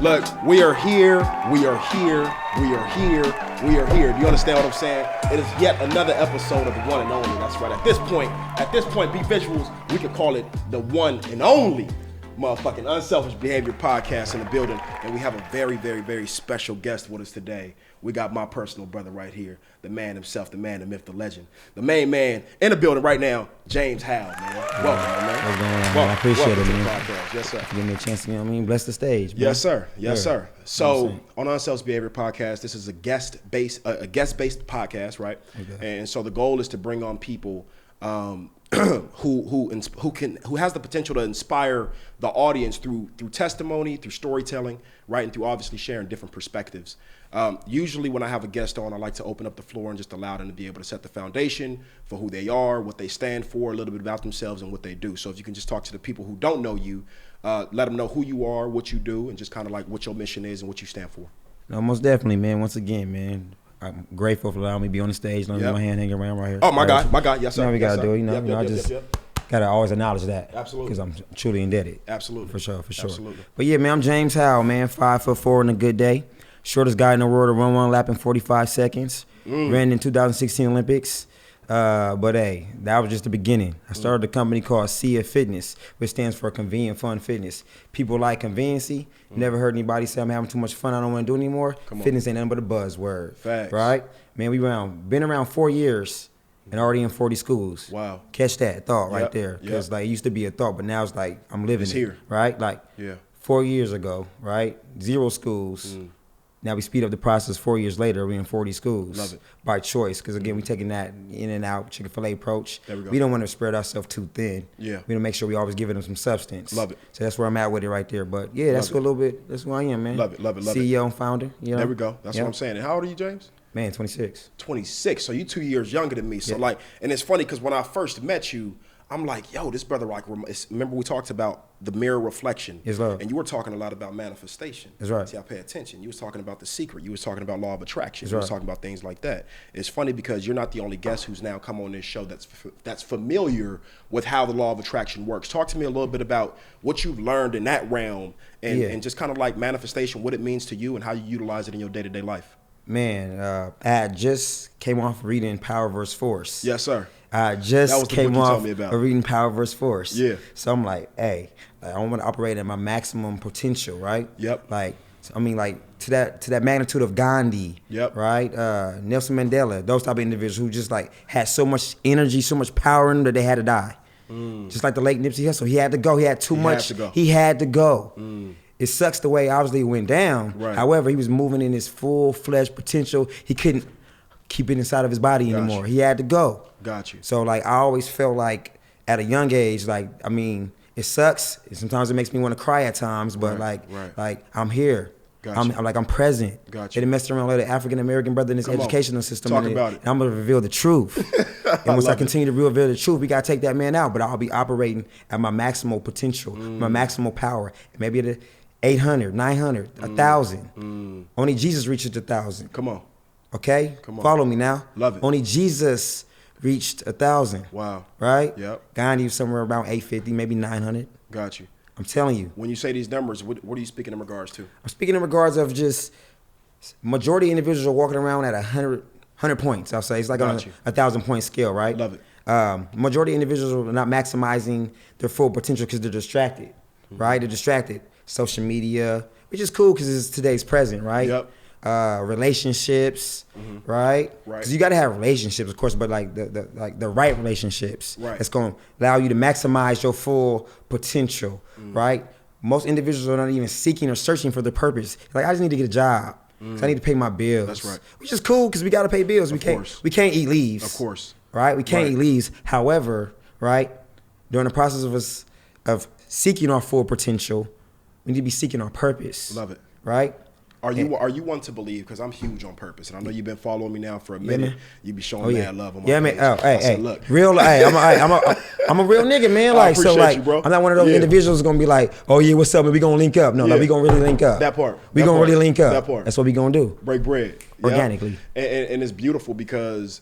Look, we are here. We are here. We are here. We are here. Do you understand what I'm saying? It is yet another episode of the one and only. That's right. At this point, Be Visuals, we could call it the one and only motherfucking Unselfish Behavior Podcast in the building. And we have a very, very, very special guest with us today. We got my personal brother right here, the man himself, the man, the myth, the legend, the main man in the building right now, James Howell, man. Welcome, man. What's going on, man? I appreciate it, man. Podcast. Yes, sir. Give me a chance to, bless the stage, man. Yes, sir. Yes, sir. So, on Unselfish Behavior Podcast, this is a guest-based podcast, right? Okay. And so the goal is to bring on people who has the potential to inspire the audience through testimony, through storytelling, right, and through obviously sharing different perspectives. Usually when I have a guest on, I like to open up the floor and just allow them to be able to set the foundation for who they are, what they stand for, a little bit about themselves and what they do. So if you can just talk to the people who don't know you, let them know who you are, what you do, and just kind of like what your mission is and what you stand for. No, most definitely, man. Once again, man, I'm grateful for allowing me to be on the stage. Let me my hand hanging around right here. Oh, my God. Yes, sir. You know what we got to do. I just got to always acknowledge that. Absolutely. Because I'm truly indebted. Absolutely. For sure. Absolutely. But yeah, man, I'm James Howell, man, 5'4" on a good day. Shortest guy in the world to run one lap in 45 seconds. Ran in 2016 Olympics. But hey, that was just the beginning. I started a company called SIA Fitness, which stands for Convenient Fun Fitness. People like conveniency. Never heard anybody say I'm having too much fun, I don't want to do anymore. Fitness ain't nothing but a buzzword. Facts. Right? Man, been around 4 years and already in 40 schools. Wow. Catch that thought right there. Because like it used to be a thought, but now it's like I'm living it's it. Here. Right? Like 4 years ago, right? 0 schools. Now we speed up the process 4 years later, we're in 40 schools. Love it. By choice, because again, we taking that in and out Chick-fil-A approach. There we go. We don't want to spread ourselves too thin. Yeah. We don't make sure we always giving them some substance. Love it. So that's where I'm at with it right there. But yeah, that's who I am, man. Love it. CEO and founder. You know? There we go. That's what I'm saying. And how old are you, James? Man, 26. 26. So you 2 years younger than me. So like, and it's funny because when I first met you, I'm like, yo, this brother, like, remember we talked about the mirror reflection. Yes, love. And you were talking a lot about manifestation. That's right. See, I pay attention. You was talking about The Secret. You was talking about law of attraction. That's you was right. talking about things like that. It's funny because you're not the only guest who's now come on this show that's familiar with how the law of attraction works. Talk to me a little bit about what you've learned in that realm and just kind of like manifestation, what it means to you and how you utilize it in your day-to-day life. Man, I just came off reading Power vs. Force. Yes, sir. I just came off reading Power vs. Force. Yeah. So I'm like, hey, I want to operate at my maximum potential, right? Yep. Like, to that magnitude of Gandhi. Yep. Right? Nelson Mandela, those type of individuals who just like had so much energy, so much power in them that they had to die. Just like the late Nipsey Hussle, he had to go. He had too much. He had to go. It sucks the way obviously it went down. Right. However, he was moving in his full-fledged potential. He couldn't keep it inside of his body anymore. He had to go. Got you. So like I always felt like at a young age, like it sucks. Sometimes it makes me want to cry at times, but like I'm here. Gotcha. I'm present. Gotcha. They done messed around with the African American brother in this educational system. Talk about it. And I'm gonna reveal the truth. And once I continue to reveal the truth, we gotta take that man out. But I'll be operating at my maximal potential, my maximal power. Maybe at 800, 900, 1,000. Only Jesus reaches 1,000. Come on. Okay? Come on. Follow me now. Love it. Only Jesus reached 1,000. Wow. Right? Yep. Gandhi was somewhere around 850, maybe 900. Got you. I'm telling you. When you say these numbers, what are you speaking in regards to? I'm speaking in regards of just majority of individuals are walking around at 100 points, I'll say. It's like on a 1,000-point scale, right? Love it. Majority of individuals are not maximizing their full potential because they're distracted, right? They're distracted. Social media, which is cool because it's today's present, right? Yep. Relationships, right? Because you got to have relationships, of course, but like the right relationships. Right. That's going to allow you to maximize your full potential, right? Most individuals are not even seeking or searching for the purpose. Like, I just need to get a job. So I need to pay my bills. That's right. Which is cool because we got to pay bills. We can't eat leaves. Of course. Right? We can't eat leaves. However, right, during the process of seeking our full potential, we need to be seeking our purpose. Love it. Right? Are you one to believe? Because I'm huge on purpose, and I know you've been following me now for a minute. You be showing mad love on my page. Man. Oh, hey, look, real. Hey, I'm a real nigga, man. Like, so, like, you, bro. I'm not one of those individuals gonna be like, oh yeah, what's up, man? We gonna link up. No, like, we gonna really link up. That part. We gonna really link up. That part. That's what we gonna do. Break bread organically. And it's beautiful because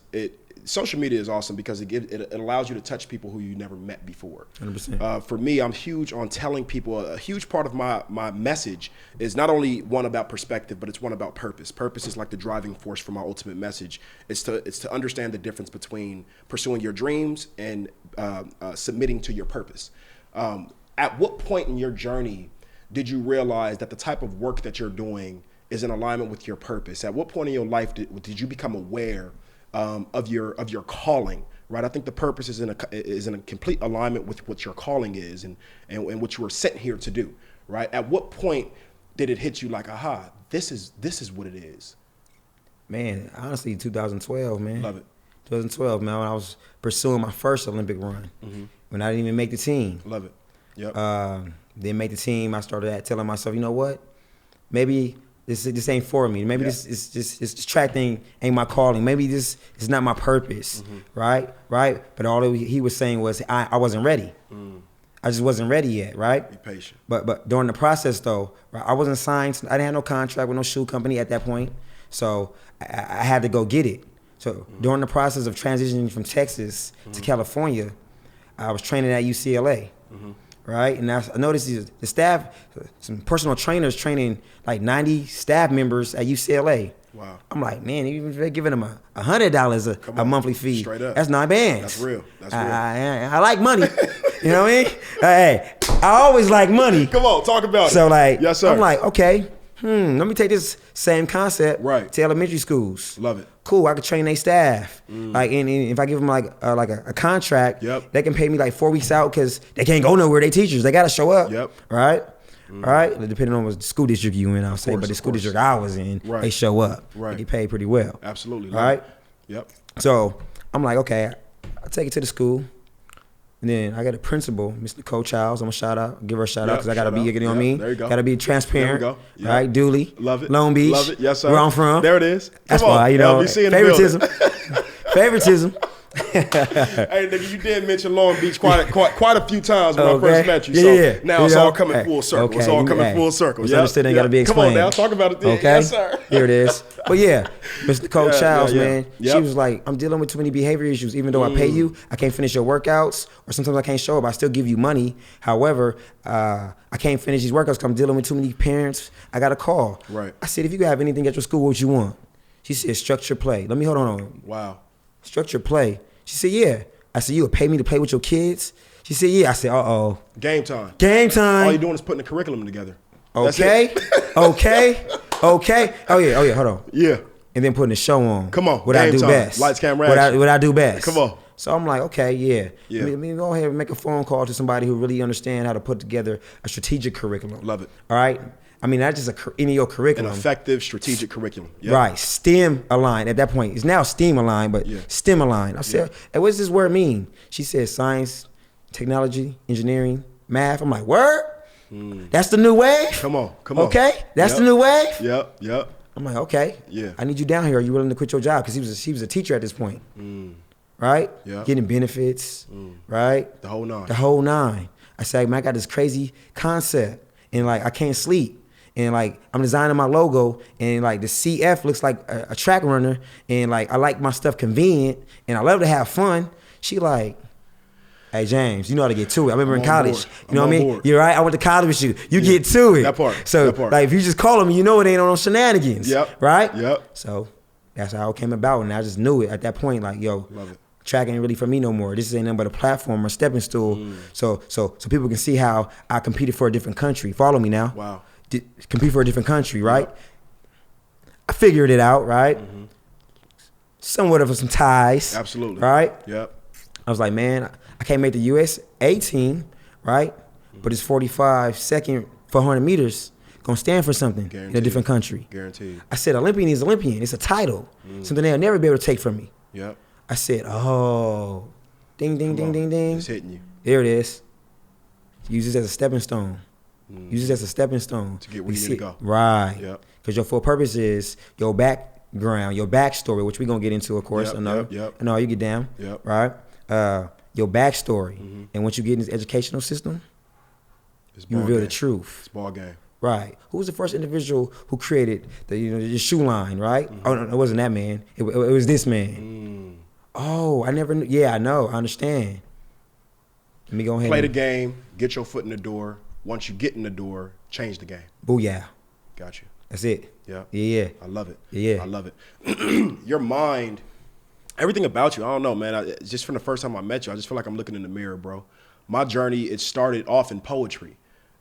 social media is awesome because it allows you to touch people who you never met before. 100%. For me, I'm huge on telling people. A huge part of my message is not only one about perspective, but it's one about purpose. Purpose is like the driving force for my ultimate message. It's to understand the difference between pursuing your dreams and submitting to your purpose. At what point in your journey did you realize that the type of work that you're doing is in alignment with your purpose? At what point in your life did you become aware of your calling? Right, I think the purpose is in a complete alignment with what your calling is and what you were sent here to do. Right, at what point did it hit you like, aha, this is what it is? Man, honestly, 2012, man. Love it. 2012, man. When I was pursuing my first Olympic run, when I didn't even make the team. Love it. Yep. Didn't make the team. I started telling myself, you know what? Maybe this ain't for me. Maybe this track thing ain't my calling. Maybe this is not my purpose, right? But all he was saying was I wasn't ready. I just wasn't ready yet, right? Be patient. But during the process though, right, I wasn't signed. I didn't have no contract with no shoe company at that point, so I had to go get it. So during the process of transitioning from Texas to California, I was training at UCLA. Right, and I noticed the staff, some personal trainers training like 90 staff members at UCLA. Wow. I'm like, man, they're giving them $100 a monthly fee. Straight up. That's $9 bands. That's real. I like money. You know what I mean? Hey, I always like money. Come on, talk about it. So like, yes, sir. I'm like, okay, let me take this same concept to elementary schools. Love it. Cool, I could train their staff. Like, and if I give them like a contract, they can pay me like 4 weeks out because they can't go nowhere. They teachers, they got to show up. Right? Right? Depending on what school district you in, I'll say. But the school district I was in, they show up. They get paid pretty well. Absolutely. Right? Yep. So I'm like, okay, I'll take it to the school. And then I got a principal, Mr. Nicole Childs. I'm gonna give her a shout out because I gotta be, you know what I mean? There you go. Gotta be transparent. There we go. Right? Dooley. Love it. Long Beach. Love it. Yes, sir. Where I'm from. There it is. That's why, you know, favoritism. Favoritism. Hey, nigga, you did mention Long Beach quite a few times when I first met you. So now it's all coming full circle. It's all coming full circle. It's understood and gotta be explained. Come on now, talk about it then. Okay? Yes, sir. Here it is. But yeah, Mr. Nicole Childs, man, Yep. she was like, I'm dealing with too many behavior issues. Even though I pay you, I can't finish your workouts, or sometimes I can't show up. I still give you money. However, I can't finish these workouts because I'm dealing with too many parents. I got a call. Right. I said, if you have anything at your school, what you want? She said, structure play. Let me hold on. Wow. Structure play. She said, yeah. I said, you would pay me to play with your kids? She said, yeah. I said, uh-oh. Game time. Game time. All you're doing is putting the curriculum together. Okay. Okay. Oh yeah, hold on. Yeah. And then putting the show on. Come on. What I do best. Lights, camera, action. What I do best. Come on. So I'm like, okay, yeah. Yeah. Let me go ahead and make a phone call to somebody who really understands how to put together a strategic curriculum. Love it. All right? I mean, not just any old curriculum. An effective strategic curriculum. Yep. Right. STEM aligned at that point. It's now STEAM aligned, but STEM aligned. I said, hey, what does this word mean? She said science, technology, engineering, math. I'm like, word? That's the new wave? Come on. Okay? That's the new wave? Yep. I'm like, okay. Yeah. I need you down here. Are you willing to quit your job? Because he was a teacher at this point. Right? Yeah. Getting benefits. Right? The whole nine. The whole nine. I said, man, I got this crazy concept. And like, I can't sleep. And like, I'm designing my logo. And like, the CF looks like a track runner. And like, I like my stuff convenient. And I love to have fun. She like, hey, James, you know how to get to it. I remember in college. You know what I mean? You're right. I went to college with you. You get to it. That part. So like, if you just call me, you know it ain't on no shenanigans. Yep. Right? Yep. So that's how it came about. And I just knew it at that point. Like, yo, love it. Track ain't really for me no more. This ain't nothing but a platform or stepping stool. So people can see how I competed for a different country. Follow me now. Wow. Compete for a different country, right? Yep. I figured it out, right? Somewhat of some ties. Absolutely. Right? Yep. I was like, man, I can't make the USA team, right? But it's 45 second 400 meters gonna stand for something in a different country. Guaranteed. I said, Olympian is Olympian. It's a title. Something they'll never be able to take from me. Yep. I said, oh, ding, ding, ding, ding, ding. It's hitting you. There it is. Use this as a stepping stone. Use this as a stepping stone. To get where you need to go. Right. Yep. Because your full purpose is your background, your backstory, which we're going to get into, of course. Yep. I know you get down. Yep. Right? Your backstory. And once you get in this educational system, you reveal the truth. It's ball game. Right. Who was the first individual who created the shoe line, right? Oh, no, it wasn't that man. It was this man. Oh, I never knew. Yeah, I know. I understand. Let me go ahead. Play the game, get your foot in the door. Once you get in the door, change the game. Booyah. Got you. That's it. Yeah. Yeah. I love it. Yeah. I love it. Your mind, everything about you, I don't know, man. Just from the first time I met you, I just feel like I'm looking in the mirror, bro. My journey, it started off in poetry.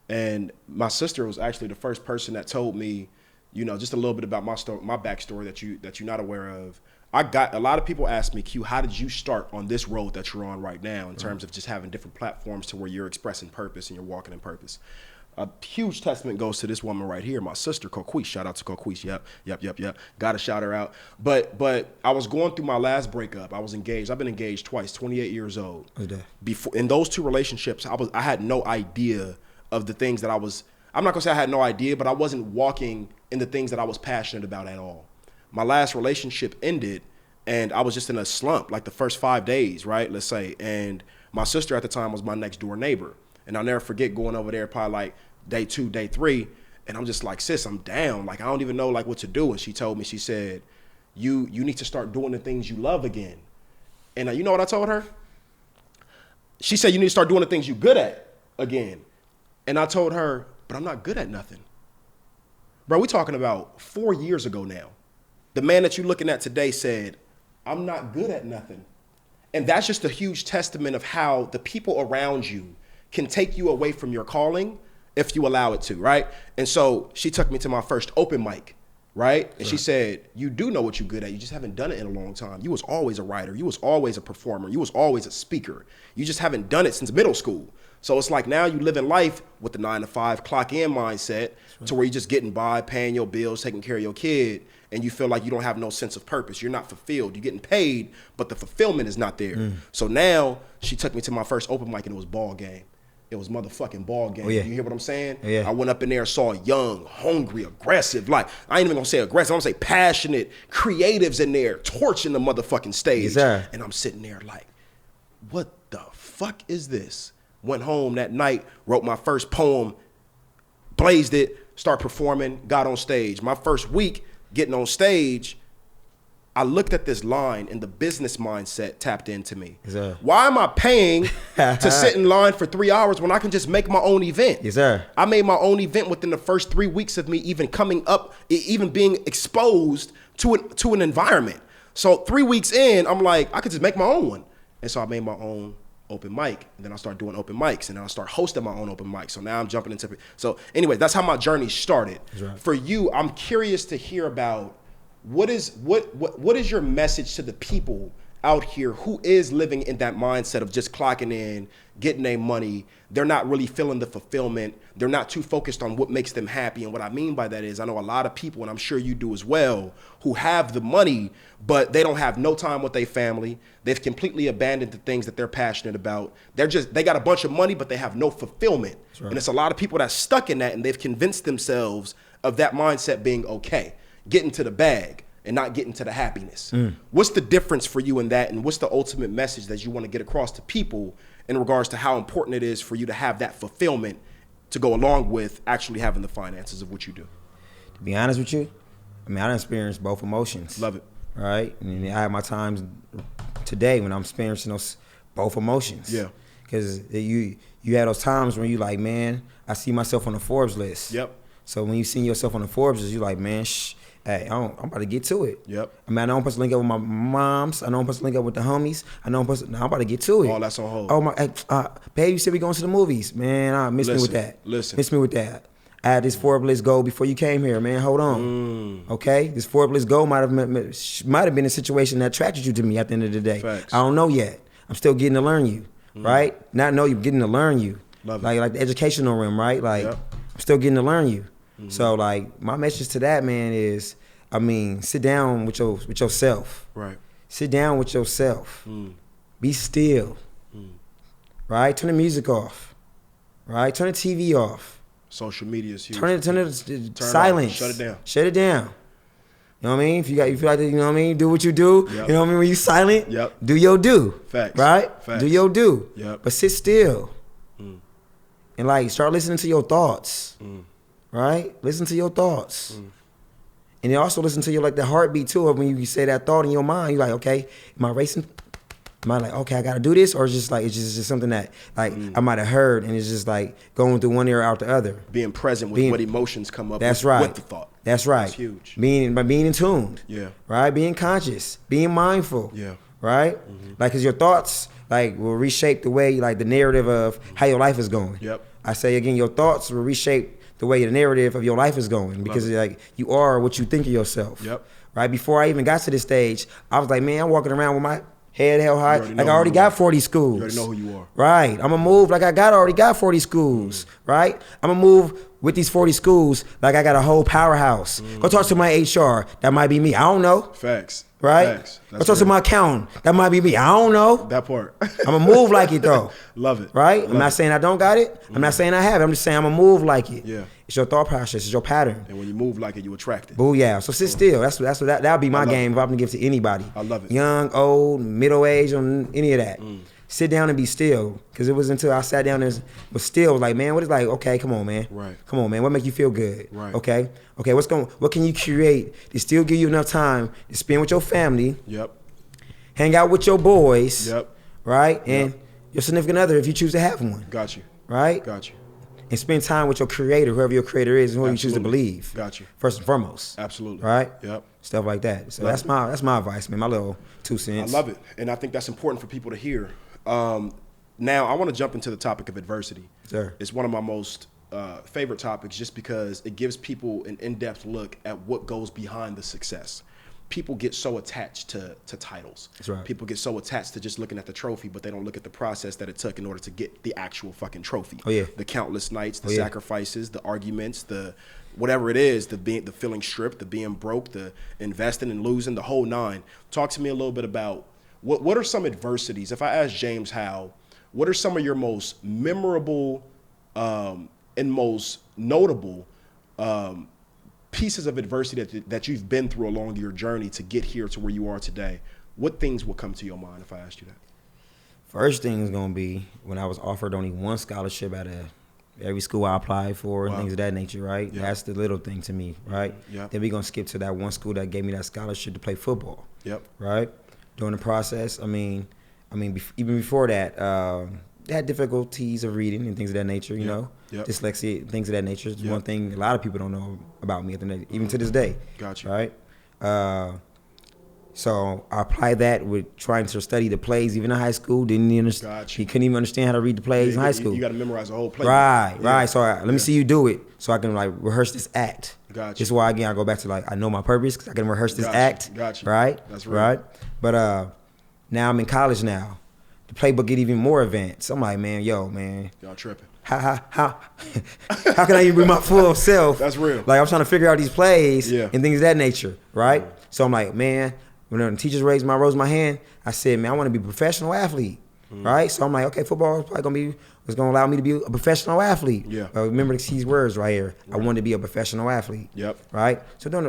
And my sister was actually the first person that told me, you know, just a little bit about my story, my backstory that you're not aware of. I got a lot of people ask me, Q, how did you start on this road that you're on right now in terms of just having different platforms to where you're expressing purpose and you're walking in purpose? A huge testament goes to this woman right here, my sister, Coquise. Shout out to Coquise. Yep. Got to shout her out. But I was going through my last breakup. I was engaged. I've been engaged twice, 28 years old. Before in those two relationships, I had no idea of the things that I was. I'm not gonna say I had no idea, but I wasn't walking in the things that I was passionate about at all. My last relationship ended, and I was just in a slump, like the first 5 days, right? Let's say. And my sister at the time was my next door neighbor, and I'll never forget going over there, probably like day 2, day 3, and I'm just like, sis, I'm down. Like, I don't even know like what to do. And she told me, she said, you need to start doing the things you love again. And you know what I told her? She said, you need to start doing the things you're good at again. And I told her, but I'm not good at nothing. Bro, we're talking about 4 years ago now. The man that you're looking at today said, I'm not good at nothing. And that's just a huge testament of how the people around you can take you away from your calling if you allow it to, right? And so she took me to my first open mic, right? And she said, you do know what you're good at. You just haven't done it in a long time. You was always a writer. You was always a performer. You was always a speaker. You just haven't done it since middle school. So it's like now you living life with the 9 to 5 clock in mindset to where you're just getting by, paying your bills, taking care of your kid, and you feel like you don't have no sense of purpose. You're not fulfilled. You're getting paid, but the fulfillment is not there. So now she took me to my first open mic, and it was ball game. It was motherfucking ball game. You hear what I'm saying? I went up in there and saw young, hungry, aggressive, like, I ain't even gonna say aggressive, I'm gonna say passionate creatives in there torching the motherfucking stage. And I'm sitting there like, what the fuck is this? Went home that night, wrote my first poem, blazed it, start performing, got on stage. My first week getting on stage, I looked at this line and the business mindset tapped into me. Why am I paying to sit in line for 3 hours when I can just make my own event? I made my own event within the first 3 weeks of me even coming up, even being exposed to an environment. So 3 weeks in, I'm like, I could just make my own one. And so I made my own open mic, and then I started doing open mics, and then I started hosting my own open mic. So now I'm jumping into it. So anyway, that's how my journey started. For you, I'm curious to hear about what is your message to the people out here who is living in that mindset of just clocking in, getting their money. They're not really feeling the fulfillment. They're not too focused on what makes them happy. And what I mean by that is I know a lot of people, and I'm sure you do as well, who have the money, but they don't have no time with their family. They've completely abandoned the things that they're passionate about. They got a bunch of money, but they have no fulfillment. And it's a lot of people that's stuck in that, and they've convinced themselves of that mindset being okay, getting to the bag and not getting to the happiness. What's the difference for you in that, and what's the ultimate message that you want to get across to people in regards to how important it is for you to have that fulfillment to go along with actually having the finances of what you do? To be honest with you, I mean, I done experienced both emotions. Love it. Right? And I have my times today when I'm experiencing those both emotions. Because you had those times when you like, man, I see myself on the Forbes list. So when you see yourself on the Forbes list, you like, man, hey, I'm about to get to it. I mean, I know I'm supposed to link up with my moms. I know I'm supposed to link up with the homies. I know I'm about to get to it. All that's on hold. Oh my, babe, you said we going to the movies, man. Miss me with that. Miss me with that. I had this Forbes list goal before you came here, man. Hold on. Okay, this Forbes list goal might have been a situation that attracted you to me at the end of the day. Facts. I don't know yet. I'm still getting to learn you, right? Not know you, getting to learn you. Love like the educational realm, right? Like I'm still getting to learn you. So like my message to that, man, is, I mean, sit down with yourself. Sit down with yourself. Be still. Right? Turn the music off. Right? Turn the TV off. Social media is huge. Turn it silence. Shut it down. Shut it down. You know what I mean? If you feel like, you know what I mean? Do what you do. You know what I mean? When you silent, do your do. Facts. Right? Facts. Do your do. But sit still. And like start listening to your thoughts. Right? Listen to your thoughts. And then also listen to your, like, the heartbeat too of when you say that thought in your mind. You're like, okay, am I racing? Am I like, okay, I gotta do this, or it's just something that like I might have heard, and it's just like going through one ear out the other. Being present with what emotions come up. That's right. With the thought. That's right. That's huge. Being in tuned. Yeah. Right. Being conscious. Being mindful. Yeah. Right. Like, cause your thoughts like will reshape the way, like the narrative of how your life is going. Yep. I say again, your thoughts will reshape the way the narrative of your life is going, because like you are what you think of yourself. Yep. Right. Before I even got to this stage, I was like, man, I'm walking around with my head held high, like I already got 40 schools. You already know who you are. Right. I'm gonna move like I already got 40 schools. Right. I'm gonna move with these 40 schools like I got a whole powerhouse. Go talk to my HR. That might be me. I don't know. Facts. Right? Facts. Go talk to my accountant. That might be me. I don't know. That part. I'm gonna move like it though. Love it. Right? I'm not saying I don't got it. I'm not saying I have it. I'm just saying I'm gonna move like it. Yeah. It's your thought process. It's your pattern. And when you move like it, you attract it. Booyah. So sit still. That'll be my game if I'm gonna give it to anybody. I love it. Young, old, middle age, on any of that. Sit down and be still. Because it was until I sat down and was still, like, man, what is like, okay, come on, man. Right. Come on, man. What make you feel good? Right. Okay. Okay, what can you create to still give you enough time to spend with your family? Yep. Hang out with your boys. Yep. Right? And your significant other if you choose to have one. Got you. Right? Got you. And spend time with your creator, whoever your creator is, and who you choose to believe. Got you. First and foremost. Absolutely. Right? Yep. Stuff like that. So that's my advice, man. My little 2 cents. I love it. And I think that's important for people to hear. Now, I want to jump into the topic of adversity. Sure. It's one of my most favorite topics just because it gives people an in-depth look at what goes behind the success. People get so attached to titles. That's right. People get so attached to just looking at the trophy, but they don't look at the process that it took in order to get the actual fucking trophy. Oh, yeah. The countless nights, the sacrifices, the arguments, the whatever it is, the feeling stripped, the being broke, the investing and losing, the whole nine. Talk to me a little bit about what are some adversities? If I ask James Howell, what are some of your most memorable and most notable pieces of adversity that you've been through along your journey to get here to where you are today? What things will come to your mind if I asked you that? First thing is gonna be when I was offered only one scholarship at every school I applied for and things of that nature, right? Yeah. That's the little thing to me, right? Yeah. Then we're gonna skip to that one school that gave me that scholarship to play football. Yep. Right? During the process, even before that, they had difficulties of reading and things of that nature, you know? Yep. Dyslexia, things of that nature. It's one thing a lot of people don't know about me, even to this day. Gotcha. Right? So I applied that with trying to study the plays, even in high school. Didn't even understand. Gotcha. He couldn't even understand how to read the plays in high school. You got to memorize the whole play. Right. So let me see you do it, so I can like rehearse this act. Gotcha. This is why again I go back to like I know my purpose because I can rehearse this act. Gotcha. Right. That's right. But now I'm in college now. The playbook get even more advanced. I'm like, man, Y'all tripping. How can I even be my full self? That's real. Like I'm trying to figure out these plays and things of that nature, right? So I'm like, man, when the teachers rose my hand, I said, man, I want to be a professional athlete, right? So I'm like, okay, football is probably gonna allow me to be a professional athlete. Yeah. Remember these words right here. Right. I wanted to be a professional athlete. Yep. Right. So the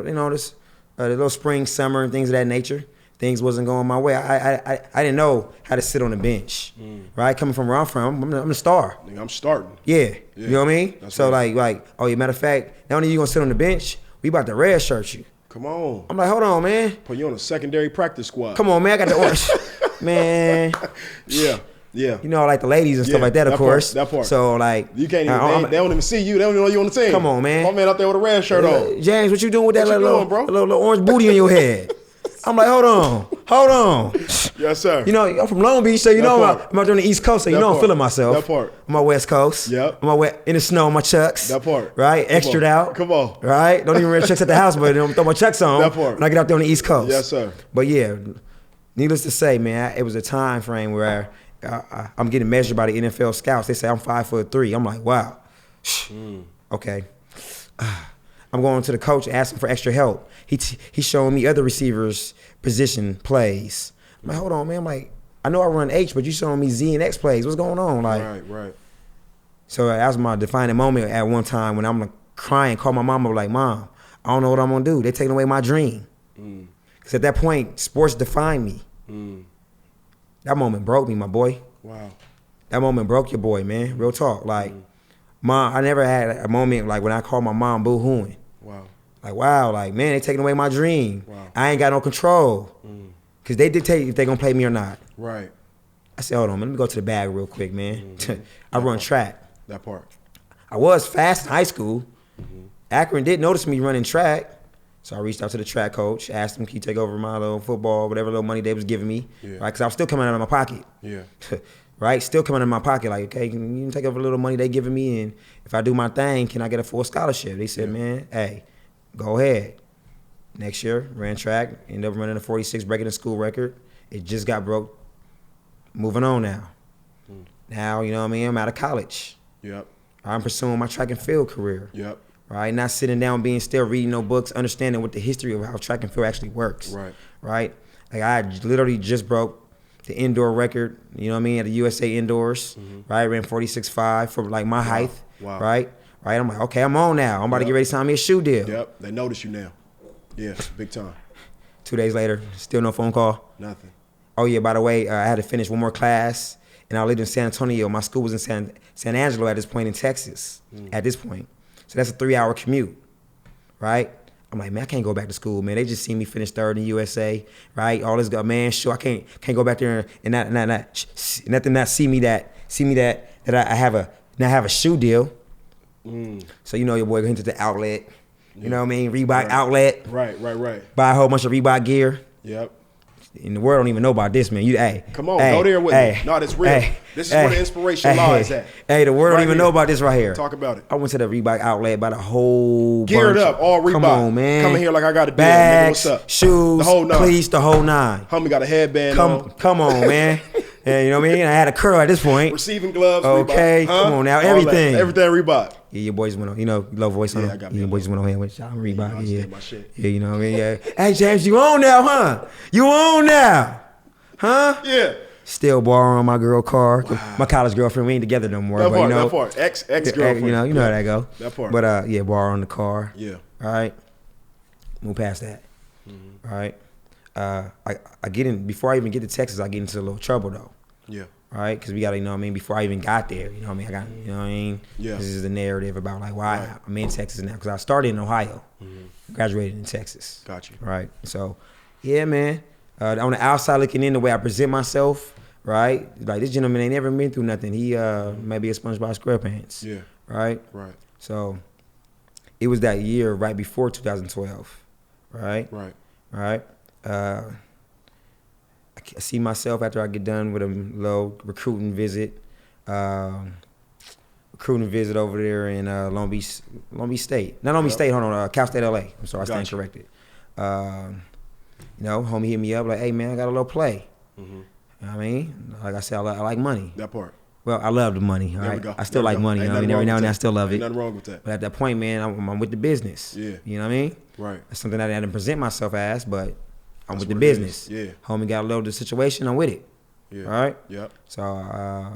little spring, summer, and things of that nature. Things wasn't going my way. I didn't know how to sit on the bench, right? Coming from where I'm from, I'm a star. Nigga, I'm starting. Yeah. You know what I mean? That's so right. matter of fact, not only you gonna sit on the bench, we about to red shirt you. Come on. I'm like, hold on, man. Put you on a secondary practice squad. Come on, man. I got the orange. Man. Yeah. You know, like the ladies and stuff like that, of course. That part. So like, you can't even. They don't even see you. They don't even know you on the team. Come on, man. My man out there with a red shirt on. James, what you doing with that little orange booty in your head? I'm like, hold on. Yes, sir. You know, I'm from Long Beach, so you know I'm out there on the East Coast, so you know I'm feeling myself. That part. I'm on West Coast. Yep. I'm in the snow, my chucks. That part. Right? Extra'd out. Come on. Right? Don't even wear chucks at the house, but throw my chucks on. That part. When I get out there on the East Coast. Yes, sir. But yeah, needless to say, man, it was a time frame where I'm getting measured by the NFL scouts. They say I'm 5'3". I'm like, wow. Okay. I'm going to the coach asking for extra help. He's showing me other receivers' position plays. I'm like, hold on, man. I'm like, I know I run H, but you showing me Z and X plays. What's going on? Like, Right. So that was my defining moment at one time when I'm like crying, call my mama, like, Mom, I don't know what I'm gonna do. They're taking away my dream. Because at that point, sports defined me. That moment broke me, my boy. Wow. That moment broke your boy, man. Real talk. Like, Mom, I never had a moment like when I called my mom boo-hooing. Wow. Like, wow, like, man, they taking away my dream. Wow. I ain't got no control. Because they dictate if they gonna play me or not. Right. I said, hold on, man, let me go to the bag real quick, man. I run track. That part. I was fast in high school. Akron did notice me running track. So I reached out to the track coach, asked him, can you take over my little football, whatever little money they was giving me, right? Because I was still coming out of my pocket. Yeah. Right? Still coming out of my pocket, like, okay, can you take over a little money they giving me, and if I do my thing, can I get a full scholarship? They said, man, hey, go ahead. Next year, ran track, ended up running a 46, breaking the school record. It just got broke. Moving on now. Now, you know what I mean, I'm out of college. Yep. I'm pursuing my track and field career. Yep. Right, not sitting down, being still reading no books, understanding what the history of how track and field actually works. Right. Right. Like I literally just broke the indoor record. You know what I mean? At the USA indoors. Right. Ran 46.5 for like my height. Wow. Right. Right. I'm like, okay, I'm on now. I'm about to get ready to sign me a shoe deal. Yep. They notice you now. Yeah. Big time. 2 days later, still no phone call. Nothing. Oh yeah. By the way, I had to finish one more class, and I lived in San Antonio. My school was in San Angelo at this point in Texas. At this point. So that's a 3-hour commute, right? I'm like, man, I can't go back to school, man. They just see me finish third in USA, right? All this, man, sure, I can't go back there and not see me that I have a shoe deal. So you know your boy went to the outlet, you know what I mean? Reebok outlet. Right. Buy a whole bunch of Reebok gear. Yep. And the world don't even know about this, man. Come on, go there with me. No, that's real. This is where the inspiration lies at. Hey, the world don't even know about this right here. Talk about it. I went to the Reebok outlet, bought a whole geared bunch. Up, all Reebok. Come on, man. Coming here like I got a deal. Bags, nigga, what's up? Shoes, the whole nine. Cleats, the whole nine. Homie got a headband on. Come on, man. Yeah, you know what I mean? I had a curl at this point. Receiving gloves, okay, Reebok. come on now, everything. Everything Reebok. Yeah, your boys went on, you know, low voice on them. Your boys went on here with y'all Reebok. Yeah, my shit. Yeah, you know what I mean? Yeah. Hey, James, you on now, huh? You on now? Huh? Yeah. Still borrowing my girl car. Wow. My college girlfriend, we ain't together no more. That but, you know, that part. Ex-girlfriend. You know how that go. That part. But yeah, borrowing the car. Yeah. All right. Move past that. All right. I get in, before I even get to Texas, I get into a little trouble though. Yeah. All right, because we got to, you know what I mean, before I even got there, you know what I mean, you know what I mean? Yeah. This is the narrative about like why I'm in Texas now, because I started in Ohio, graduated in Texas. Got you. Right, so yeah, man, on the outside looking in, the way I present myself, right, like this gentleman ain't never been through nothing. He maybe a SpongeBob SquarePants. Yeah. Right? Right. So it was that year right before 2012, right? Right. Right? I see myself after I get done with a little recruiting visit over there in Long Beach State. Not Long Beach State, hold on, Cal State, LA. I'm sorry, I stand corrected. You know, homie hit me up like, hey man, I got a little play. You know what I mean? Like I said, I like money. That part. Well, I love the money, all right? I still like money, you know what I mean? Every now and then I still love it. Nothing wrong with that. But at that point, man, I'm with the business. Yeah. You know what I mean? Right. That's something that I didn't present myself as, but I'm with the business. Yeah. Homie got a little of the situation, I'm with it. Yeah. All right? Yep. So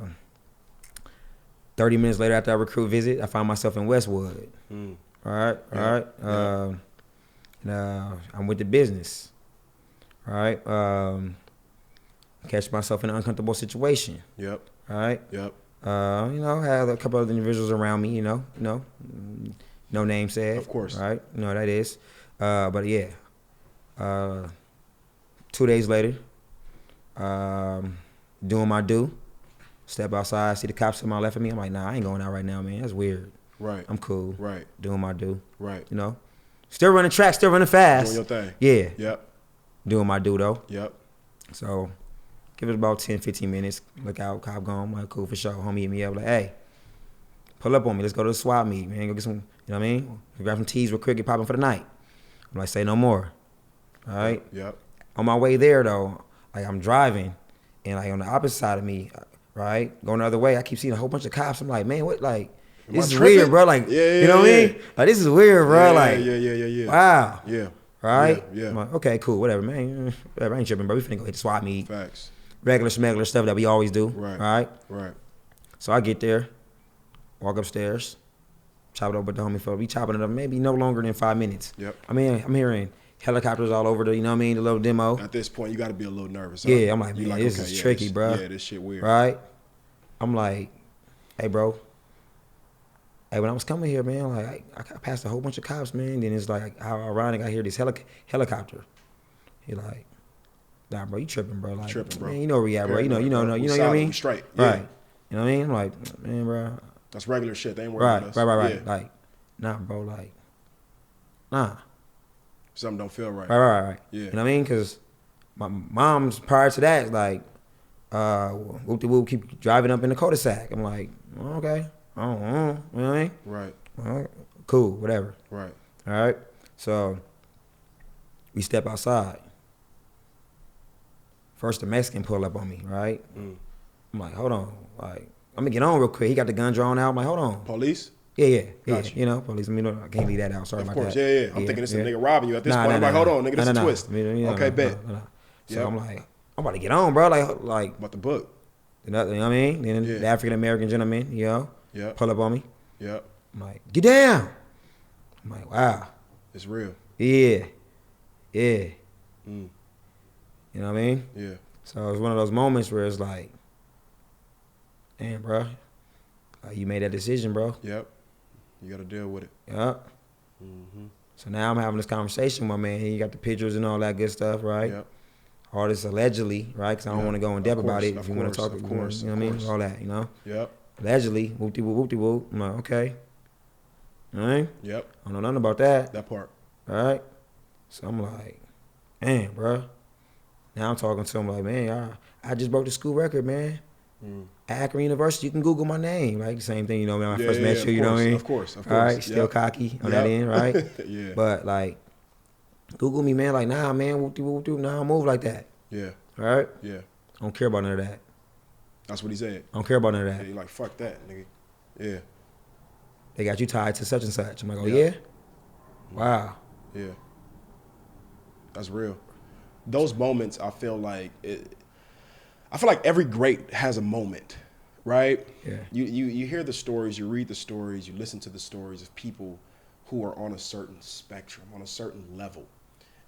30 minutes later after our recruit visit, I find myself in Westwood. All right? All right? I'm with the business. All right? Catch myself in an uncomfortable situation. Yep. All right? Yep. You know, I had a couple of individuals around me, you know, no name said. Of course. Right? You know, that is. But yeah. 2 days later, doing my due, step outside, see the cops to my left of me. I'm like, nah, I ain't going out right now, man. That's weird. Right. I'm cool. Right. Doing my due. Right. You know, still running track, still running fast. Doing your thing. Yeah. Yep. Doing my due though. Yep. So, give it about 10, 15 minutes. Look out, cop gone. I'm like, cool for sure. Homie hit me up like, hey, pull up on me. Let's go to the swap meet, man. Go get some, you know what I mean? Grab some teas real quick, get popping for the night. I'm like, say no more. All right? Yep. On my way there though, like I'm driving, and like on the opposite side of me, right, going the other way, I keep seeing a whole bunch of cops. I'm like, man, what, like, this is weird, bro. Like, you know what I mean? Like, this is weird, bro. Yeah. Wow. Yeah. Right? Yeah. I'm like, okay, cool, whatever, man. Whatever, I ain't tripping, bro. We finna go hit the swap meet. Facts. Regular smuggler stuff that we always do. Right. Right? So I get there, walk upstairs, chop it up with the homie fella. We chopping it up maybe no longer than 5 minutes. Yep. I mean, I'm hearing helicopters all over the, you know what I mean, the little demo. At this point, you got to be a little nervous. Yeah, I'm like, man, this is tricky, bro. Yeah, this shit weird. Right? I'm like, hey, bro. Hey, when I was coming here, man, like I passed a whole bunch of cops, man. Then it's like how ironic I hear this helicopter. He like, nah, bro, you tripping, bro. Like, tripping, bro. Man, you know where we at, bro. You know what I mean? Straight. Yeah. Right. You know what I mean? I'm like, man, bro. That's regular shit. They ain't worried about us. Right. Yeah. Like, nah, bro, like, nah. Something don't feel right. Right. Yeah. You know what I mean? Because my mom's prior to that, like, whoop-de-whoop, keep driving up in the cul-de-sac. I'm like, okay. You know what I mean? Right. Cool, whatever. Right. All right? So, we step outside. First, the Mexican pull up on me, right? I'm like, hold on. Like, I'm going to get on real quick. He got the gun drawn out. I'm like, hold on. Police? Yeah. Gotcha. You know, police. I mean, I can't leave that out. Sorry about that. Of course, yeah. I'm thinking it's a nigga robbing you at this point. I'm like, hold on, nigga, this is a twist. Okay, bet. No. So I'm like, I'm about to get on, bro. Like about the book. You know what I mean? Then the African American gentleman, pull up on me. Yep. I'm like, get down. I'm like, wow. It's real. Yeah. You know what I mean? Yeah. So it was one of those moments where it's like, damn, bro. You made that decision, bro. Yep. You got to deal with it. Yep. So now I'm having this conversation with my man. He got the pictures and all that good stuff, right? Yep. All this allegedly, right? Because I don't want to go in depth about it. If you want to talk, of course, you know what I mean? All that, you know? Yep. Allegedly, whoop-de-whoop. I'm like, okay. All right? Yep. I don't know nothing about that. That part. All right? So I'm like, man, bro. Now I'm talking to him like, man, I just broke the school record, man. Akron University, you can Google my name, right? Same thing, when I first met you, you know what I mean? Of course. All right, still cocky on that end, right? Yeah. But, like, Google me, man. Like, nah, man, whoop-de-whoop-de-whoop. Nah, I don't move like that. Yeah. All right? Yeah. I don't care about none of that. That's what he said. I don't care about none of that. Yeah, you're like, fuck that, nigga. Yeah. They got you tied to such and such. I'm like, oh, yeah? Wow. Yeah. That's real. Those moments, I feel like every great has a moment, right? Yeah. You hear the stories, you read the stories, you listen to the stories of people who are on a certain spectrum, on a certain level.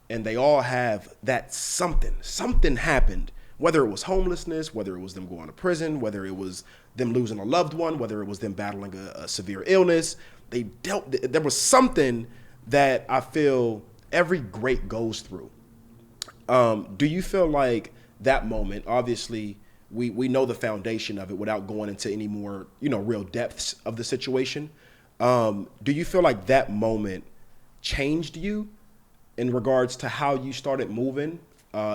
And they all have that something happened, whether it was homelessness, whether it was them going to prison, whether it was them losing a loved one, whether it was them battling a severe illness. There was something that I feel every great goes through. Do you feel like that moment, obviously we know the foundation of it without going into any more, real depths of the situation. Do you feel like that moment changed you in regards to how you started moving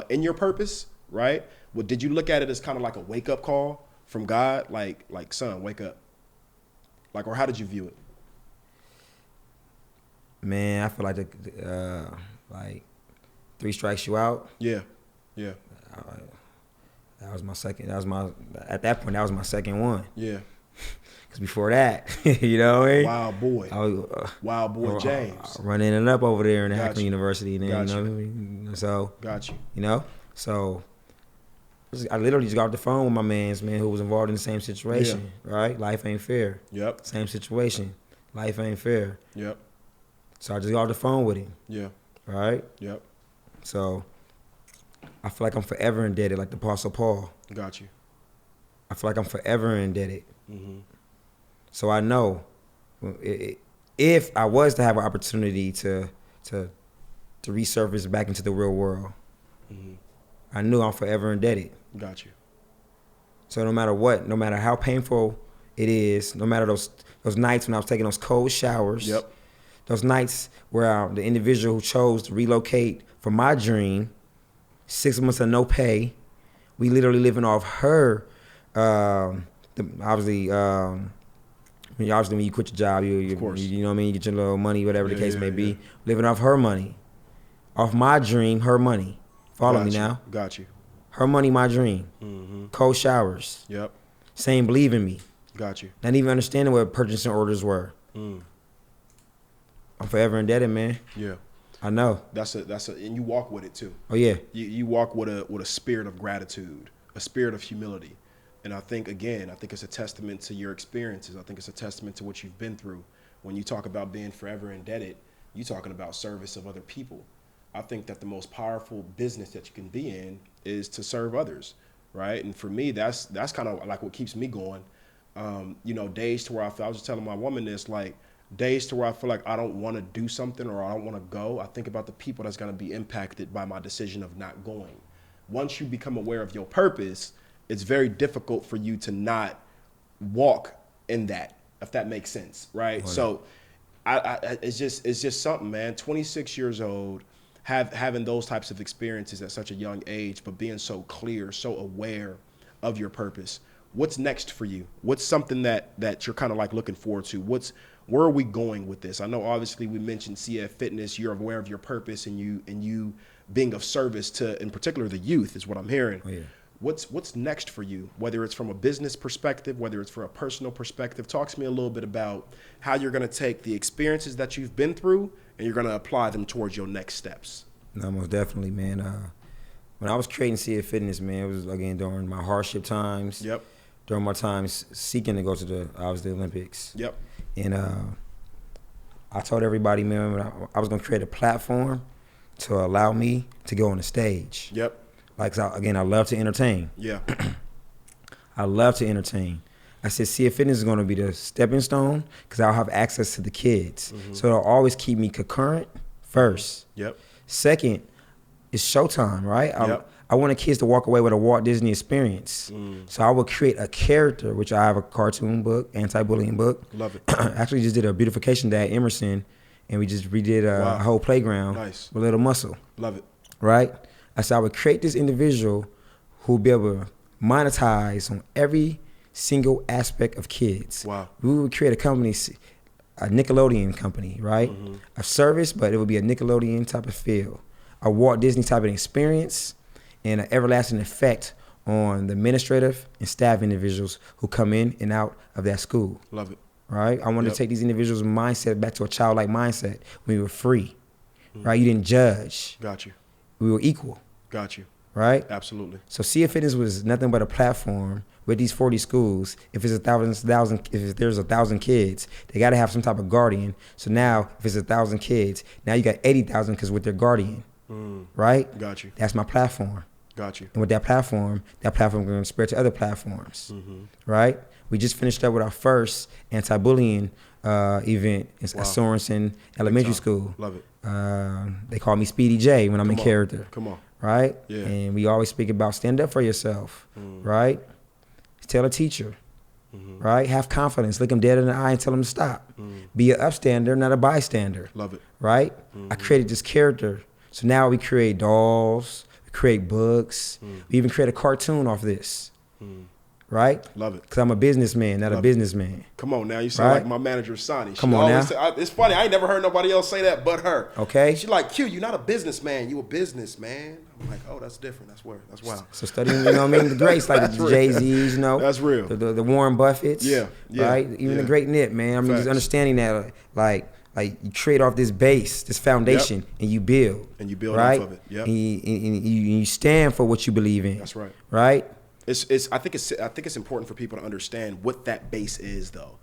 in your purpose, right? Well, did you look at it as kind of like a wake-up call from God? Like, son, wake up. Like, or how did you view it? Man, I feel like like 3 strikes you out. Yeah. That was my second. At that point, that was my second one. Yeah. Because before that, you know what I mean? Wild boy. I was, Wild boy James. Running it up over there in Akron University. And then, Got you know what I mean? So. Got you. So I literally just got off the phone with my man who was involved in the same situation, right? Life ain't fair. Yep. Same situation. Life ain't fair. Yep. So I just got off the phone with him. Yeah. Right? Yep. So I feel like I'm forever indebted, like the Apostle Paul. Got you. I feel like I'm forever indebted. Mm-hmm. So I know if I was to have an opportunity to resurface back into the real world, I knew I'm forever indebted. Got you. So no matter what, no matter how painful it is, no matter those nights when I was taking those cold showers, those nights where the individual who chose to relocate for my dream, 6 months of no pay, we literally living off her, obviously when you quit your job, you know what I mean, you get your little money, whatever the case may be, living off her money, off my dream, her money. Follow me now. Got you. Her money, my dream. Mm-hmm. Cold showers. Yep. Saying believe in me. Got you. Not even understanding what purchasing orders were. I'm forever indebted, man. Yeah. I know. That's and you walk with it too. Oh yeah. You walk with a spirit of gratitude, a spirit of humility. And I think it's a testament to your experiences. I think it's a testament to what you've been through. When you talk about being forever indebted, you're talking about service of other people. I think that the most powerful business that you can be in is to serve others, right? And for me, that's kind of like what keeps me going. Days to where I was just telling my woman this, like days to where I feel like I don't want to do something or I don't want to go. I think about the people that's going to be impacted by my decision of not going. once you become aware of your purpose, it's very difficult for you to not walk in that, if that makes sense, right? So it's just something, man. 26 years old, having those types of experiences at such a young age, but being so clear, so aware of your purpose. What's next for you? What's something that you're kind of like looking forward to? Where are we going with this? I know obviously we mentioned CF Fitness, you're aware of your purpose and you being of service to, in particular, the youth is what I'm hearing. Oh, yeah. What's next for you? Whether it's from a business perspective, whether it's from a personal perspective, talk to me a little bit about how you're going to take the experiences that you've been through and you're going to apply them towards your next steps. No, most definitely, man. When I was creating CF Fitness, man, it was, again, during my hardship times. Yep. During my times seeking to go to the Olympics. Yep. And I told everybody, man, I was going to create a platform to allow me to go on the stage. Yep. Like, again, I love to entertain. Yeah. I love to entertain. I said, CF Fitness is going to be the stepping stone because I'll have access to the kids. Mm-hmm. So it'll always keep me concurrent first. Yep. Second, it's showtime, right? Yep. I wanted kids to walk away with a Walt Disney experience. So I would create a character, which I have a cartoon book, anti-bullying book. Love it. Actually just did a beautification day at Emerson, and we just redid a whole playground with Little Muscle. Love it. Right? I said I would create this individual who would be able to monetize on every single aspect of kids. Wow. We would create a company, a Nickelodeon company, right? Mm-hmm. A service, but it would be a Nickelodeon type of feel, a Walt Disney type of experience, and an everlasting effect on the administrative and staff individuals who come in and out of that school. Love it. Right? I wanted to take these individuals' mindset back to a childlike mindset when we were free, right? You didn't judge. Got you. We were equal. Got you. Right? Absolutely. So CF Fitness was nothing but a platform with these 40 schools. If there's 1,000 kids, they got to have some type of guardian. So now, if it's 1,000 kids, now you got 80,000 because with their guardian. Right? Got you. That's my platform. Got you. And with that platform going to spread to other platforms. Right? We just finished up with our first anti-bullying event at Sorensen Elementary School. Love it. They call me Speedy J when I'm in character. Come on. Right? Yeah. And we always speak about stand up for yourself. Right? Tell a teacher. Right? Have confidence. Look them dead in the eye and tell them to stop. Be an upstander, not a bystander. Love it. Right? I created this character. So now we create dolls, we create books, we even create a cartoon off this. Right? Love it. Because I'm a businessman, not a businessman. Come on now, you sound like my manager, Sonny. Come on now. It's funny, I ain't never heard nobody else say that but her. Okay. She's like, Q, you're not a businessman, you a businessman. I'm like, oh, that's different, that's wild. So studying, you know what I mean, the greats, like the Jay-Z's, you know. That's real. The Warren Buffetts. Yeah. Right? Even the great Nip, man. I mean, just understanding that, like you create off this base, this foundation, and you build. And you build right? off of it. Yep. And you stand for what you believe in. That's right. Right? I think it's important for people to understand what that base is, though.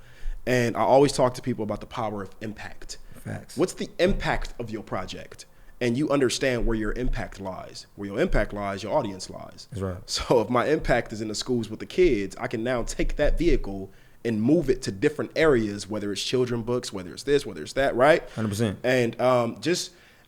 And I always talk to people about the power of impact. Facts. What's the impact of your project? And you understand where your impact lies. Where your impact lies, your audience lies. That's right. So if my impact is in the schools with the kids, I can now take that vehicle and move it to different areas, whether it's children books, whether it's this, whether it's that, right? 100%. And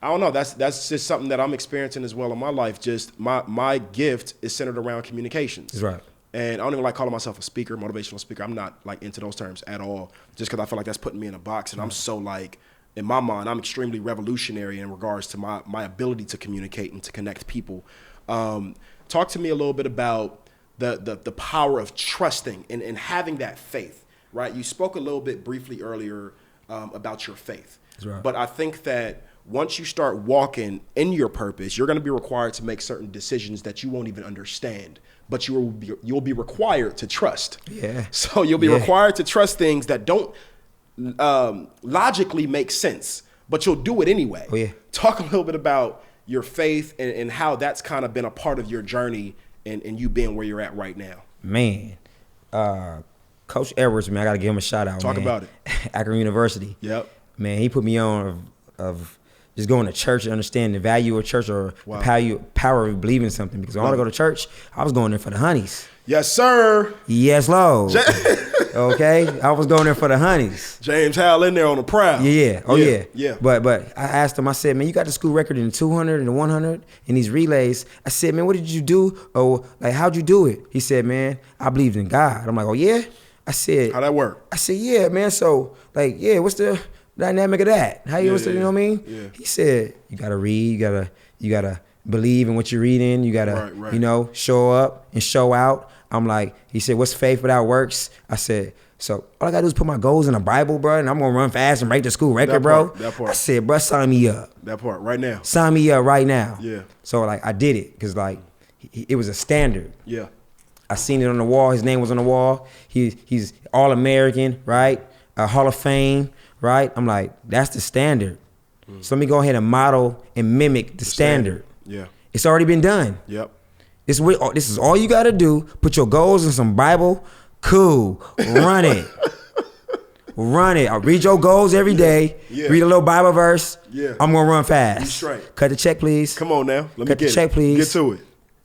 I don't know, that's just something that I'm experiencing as well in my life. Just my gift is centered around communications. That's right. And I don't even like calling myself a speaker, motivational speaker. I'm not like into those terms at all, just because I feel like that's putting me in a box. And I'm so like, in my mind, I'm extremely revolutionary in regards to my ability to communicate and to connect people. Talk to me a little bit about the power of trusting and having that faith, right? You spoke a little bit briefly earlier about your faith. That's right. But I think that once you start walking in your purpose, you're going to be required to make certain decisions that you won't even understand, but you'll be required to trust. Yeah. So you'll be required to trust things that don't logically make sense, but you'll do it anyway. Oh, yeah. Talk a little bit about your faith and how that's kind of been a part of your journey and you being where you're at right now. Man, Coach Edwards, man, I got to give him a shout out. Talk about it. Akron University. Yep. Man, he put me on of just going to church and understanding the value of church or the power of believing in something. Because when I want to go to church, I was going there for the honeys. Yes, sir. Yes, Lord. Okay, I was going there for the honeys. James Howell in there on the prowl. Yeah. Oh yeah. But I asked him. I said, man, you got the school record in the 200 and the 100 in these relays. I said, man, what did you do? Oh, like how'd you do it? He said, man, I believed in God. I'm like, oh yeah. I said, how'd that work? I said, yeah, man. So like, yeah, what's the dynamic of that? How you you know what I mean? Yeah. He said, you gotta read. You gotta believe in what you're reading. You gotta, you know, show up and show out. I'm like, he said, what's faith without works? I said, so all I gotta do is put my goals in the Bible, bro, and I'm gonna run fast and break the school record, bro. That part. I said, bro, sign me up. That part, right now. Sign me up right now. Yeah. So like, I did it, cause like, it was a standard. Yeah. I seen it on the wall. His name was on the wall. He's All-American, right? Hall of Fame, right? I'm like, that's the standard. So let me go ahead and model and mimic the standard. Yeah. It's already been done. Yep. This is all you got to do. Put your goals in some Bible. Cool. Run it. Run it. I'll read your goals every day. Yeah. Read a little Bible verse. Yeah. I'm going to run fast. You straight. Cut the check, please. Come on now. Let me Cut get the check, it. please. Get to it.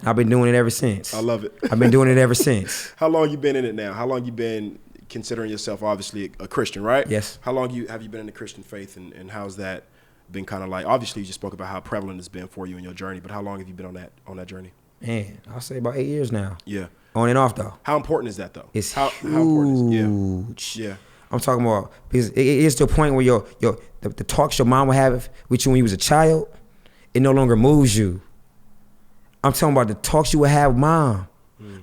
I've been doing it ever since. I love it. I've been doing it ever since. How long you been in it now? How long you been considering yourself obviously a Christian, right? Yes. How long have you been in the Christian faith, and how's that been kind of like? Obviously, you just spoke about how prevalent it's been for you in your journey, but how long have you been on that journey? Man, I'll say about 8 years now. Yeah. On and off though. How important is that though? It's how important is it? Yeah. I'm talking about, because it is to a point where the talks your mom would have with you when you was a child, it no longer moves you. I'm talking about the talks you would have with mom.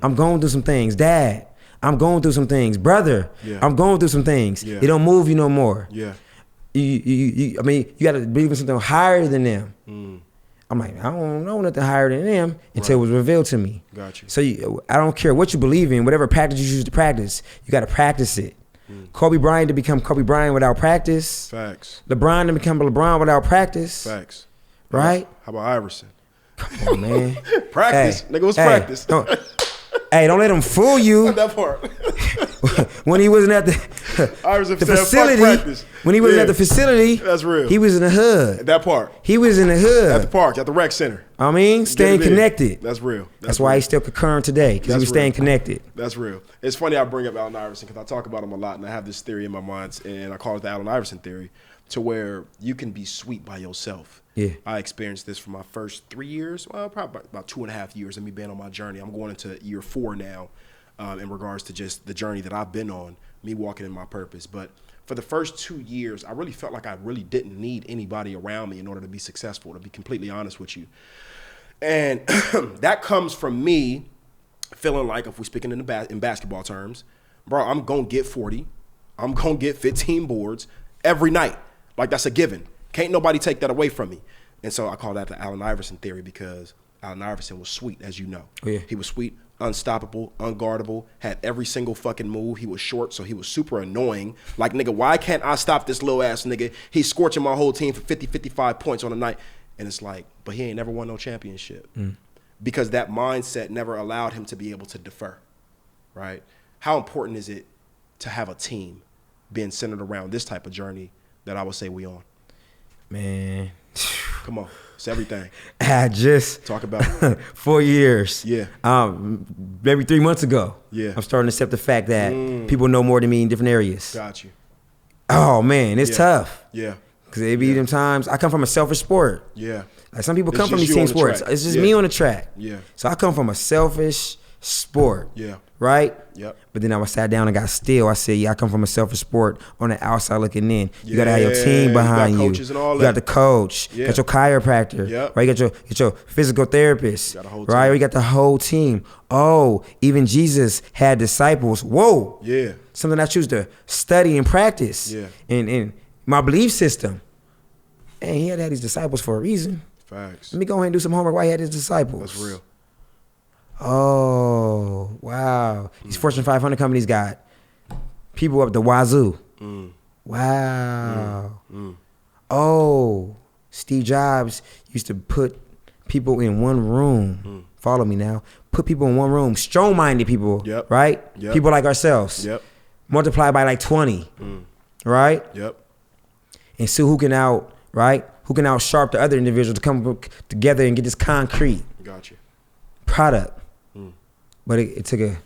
I'm going through some things. Dad, I'm going through some things. Brother, I'm going through some things. It don't move you no more. Yeah. I mean, you got to believe in something higher than them. I'm like, I don't know nothing higher than them until it was revealed to me. Got you. So I don't care what you believe in, whatever practice you choose to practice, you got to practice it. Kobe Bryant to become Kobe Bryant without practice. Facts. LeBron to become LeBron without practice. Facts. Right? How about Iverson? Come on, man. Practice. Nigga was practice. Don't let him fool you. That part. When he wasn't at the facility, when he wasn't at the facility, that's real. He was in the hood. That part. He was in the hood. At the park, at the rec center. I mean, staying connected. That's real. That's why he's still concurrent today, because he was staying connected. That's real. It's funny I bring up Allen Iverson because I talk about him a lot, and I have this theory in my mind, and I call it the Allen Iverson theory, to where you can be sweet by yourself. Yeah. I experienced this for my first 3 years, well, probably about 2.5 years of me being on my journey. I'm going into year 4 now in regards to just the journey that I've been on, me walking in my purpose. But for the first 2 years, I really felt like I really didn't need anybody around me in order to be successful, to be completely honest with you. And that comes from me feeling like, if we're speaking in basketball terms, bro, I'm going to get 40. I'm going to get 15 boards every night. Like, that's a given. Can't nobody take that away from me. And so I call that the Allen Iverson theory, because Allen Iverson was sweet, as you know. Oh, yeah. He was sweet, unstoppable, unguardable, had every single fucking move. He was short, so he was super annoying. Like, nigga, why can't I stop this little ass nigga? He's scorching my whole team for 50, 55 points on a night. And it's like, but he ain't never won no championship. Because that mindset never allowed him to be able to defer, right? How important is it to have a team being centered around this type of journey that I would say we on? Man. Come on. It's everything. I just talk about 4 years. Yeah. Maybe 3 months ago. Yeah. I'm starting to accept the fact that people know more than me in different areas. Got you. Oh man, it's tough. Yeah. Cause it be them times. I come from a selfish sport. Yeah. Like some people come from these team sports. It's just me on the track. Yeah. So I come from a selfish sport. Yeah. Right? Yep. But then I sat down and got still. I said, I come from a selfish sport on the outside looking in. You gotta have your team behind you. Coaches and all you got the coach. Yeah. Got your chiropractor. Yep. Right? You got your physical therapist. Got a whole right? team. You got the whole team. Oh, even Jesus had disciples. Whoa. Yeah. Something I choose to study and practice. Yeah. In my belief system. And he had to have these disciples for a reason. Facts. Let me go ahead and do some homework. Why he had his disciples? That's real. Oh, wow. These Fortune 500 companies got people up the wazoo. Wow. Oh, Steve Jobs used to put people in one room. Follow me now. Put people in one room. Strong-minded people, right? Yep. People like ourselves. Yep. Multiply by like 20, right? Yep. And see who can who can out-sharp the other individual to come together and get this concrete Got you. product. But it took a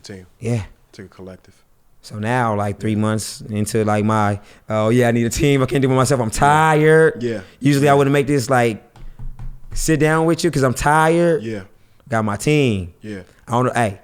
team. Yeah. Took a collective. So now, like 3 months into like my, oh yeah, I need a team. I can't do it myself. I'm tired. Yeah. Usually I wouldn't make this like sit down with you because I'm tired. Yeah. Got my team. Yeah. I don't know. Hey,